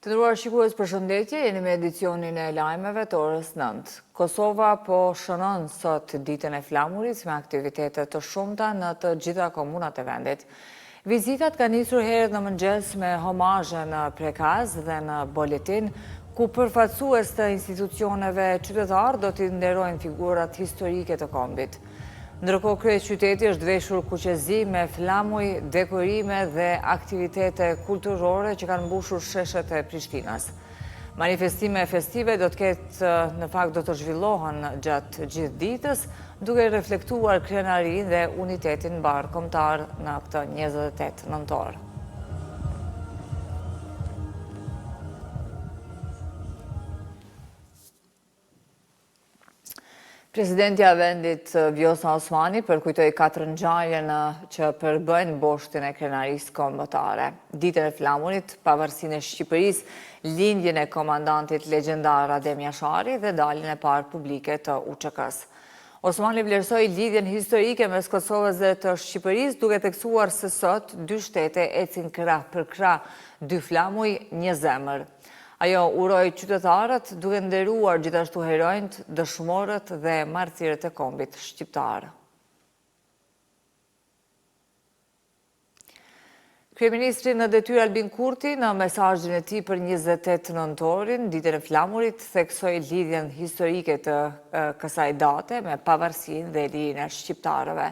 Të nderuar shikues, përshëndetje, jeni me edicionin e lajmeve të orës 9. Kosova po shënon sot ditën e flamurit me aktivitete të shumta në të gjitha komunat e vendit. Vizitat ka nisur herët në mëngjes me homazhe në Prekaz dhe në Boletin, ku përfaqësues të institucioneve qytetar do t'i nderojnë figurat historike të kombit. Ndërkohë, kryeqyteti është veshur kuqezi me flamuj, dekorime dhe aktivitete kulturore që kanë mbushur sheshet e Prishtinës. Manifestime festive do të ketë, në fakt do të zhvillohen gjatë gjithë ditës, duke reflektuar krenarinë dhe unitetin bashkëkombëtar në këtë 28 nëntor. Presidentja e vendit Vjosa Osmani përkujtoi 4 ngjarje që përbëjnë boshtin e krenarisë kombëtare. Ditën e flamurit, pavarësinë e Shqipërisë, lindjen e komandantit legjendar Adem Jashari dhe daljen e parë publike të UÇK-s. Osmani vlerësoi lidhjen historike mes Kosovës dhe të Shqipërisë, duke theksuar se sot dy shtete ecin krah për krah, dy flamuj, një zemër. Ajo uroi qytetarët duke nderuar gjithashtu heronjt, dëshmorët dhe martirët e kombit shqiptar. Kryeministri në detyrë Albin Kurti në mesazhin e tij për 28 nëntorin, ditën e flamurit, theksoi lidhjen historike të kësaj date me pavarësinë dhe lirinë e shqiptarëve.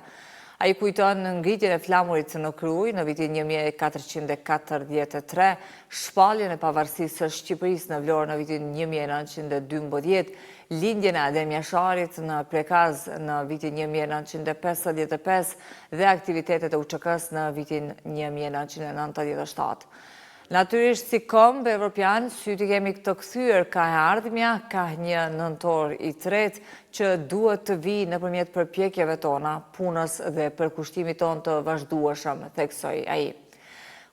Ai kujton ngritjen e flamurit në Kruj në vitin 1443, shpalljen e pavarësisë së Shqipërisë në Vlorë në vitin 1912, lindjen e Adem Jasharit në Prekaz në vitin 1955 dhe aktivitetet e UÇK-s në vitin 1997. Natyrisht, si komb evropian, syti kemi të kthyer ka e ardhmja, ka një nëntor i tretë që duhet të vijë nëpërmjet përpjekjeve tona, punës dhe përkushtimit ton të vazhdueshëm, theksoi ai.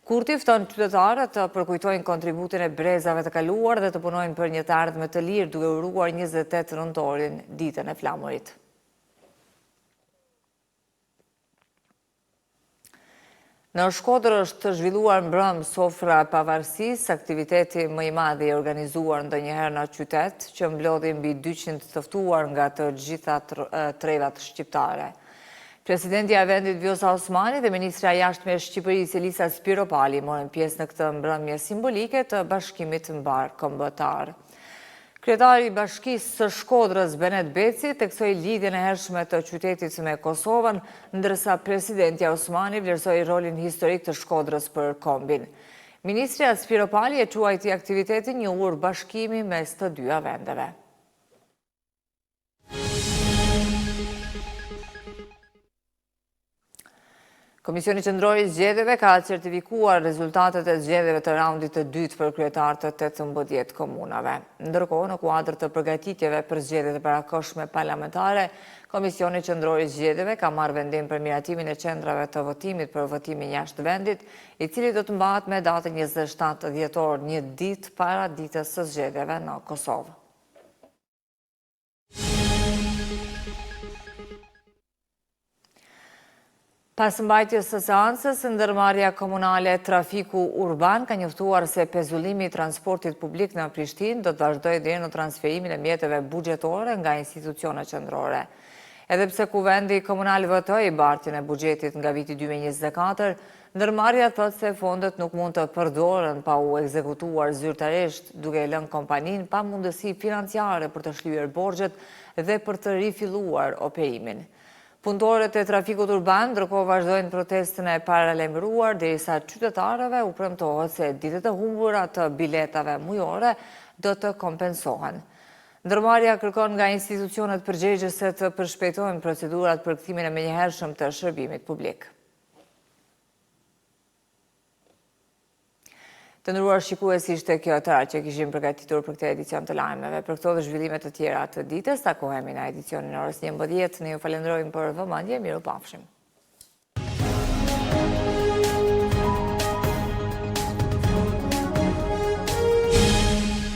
Kurti fton qytetarët të përkujtojnë kontributin e brezave të kaluar dhe të punojnë për një të ardhme të lirë, duke uruar 28 nëntorin, ditën e flamurit. Në Shkodër është zhvilluar mbrëm sofra e pavarësisë, aktiviteti më i madh i organizuar ndonjëherë në qytet, që mblodhi mbi 200 të ftuar nga të gjitha trevat shqiptare. Presidentja e vendit Vjosa Osmani dhe ministra e jashtme e Shqipërisë Elisa Spiropali morën pjesë në këtë mbrëmje simbolike të bashkimit mbarkombëtar. Kryetari i Bashkisë së Shkodrës Benet Beci theksoi lidhjen e hershme të qytetit me Kosovën, ndërsa presidentja Osmani vlerësoi rolin historik të Shkodrës për kombin. Ministrja Spiropali e quajti aktivitetin një urë bashkimi mes të dyja vendeve. Komisioni Qendror i Zgjedhjeve ka certifikuar rezultatet e zgjedhjeve të raundit të dytë për kryetarët të 18 komunave. Ndërkohë, në kuadër të përgatitjeve për zgjedhjet e parakohshme parlamentare, Komisioni Qendror i Zgjedhjeve ka marrë vendim për miratimin e qendrave të votimit për votimin jashtë vendit, i cili do të mbahet me datën 27 dhjetor, një ditë para ditës së zgjedhjeve në Kosovë. Pas mbajtjes së seancës, ndërmarrja komunale trafiku urban ka njoftuar se pezullimi i transportit publik në Prishtinë do të vazhdojë deri në transferimin e mjeteve buxhetore nga institucionet qendrore. Edhe pse Kuvendi Komunal votoi bartjen e buxhetit nga viti 2024, ndërmarrja thotë se fondet nuk mund të përdoren pa u ekzekutuar zyrtarisht, duke lënë kompaninë pa mundësi financiare për të shlyer borxhet dhe për të rifilluar operimin. Punëtorët e trafikut urban ndërkohë vazhdojnë protestën e paralajmëruar derisa qytetarëve u premtohet se ditët e humbura të biletave mujore do të kompensohen. Ndërmarrja kërkon nga institucionet përgjegjëse të përshpejtojnë procedurat për kthimin e menjëhershëm të shërbimit publik. Të nderuar shikues, ishte kjo tërë që kishim përgatitur për këtë edicion të lajmeve. Për këto dhe zhvillimet të tjera të ditës, takohemi në edicionin orës 11. Ne ju falenderojmë për vëmendje, mirupafshim.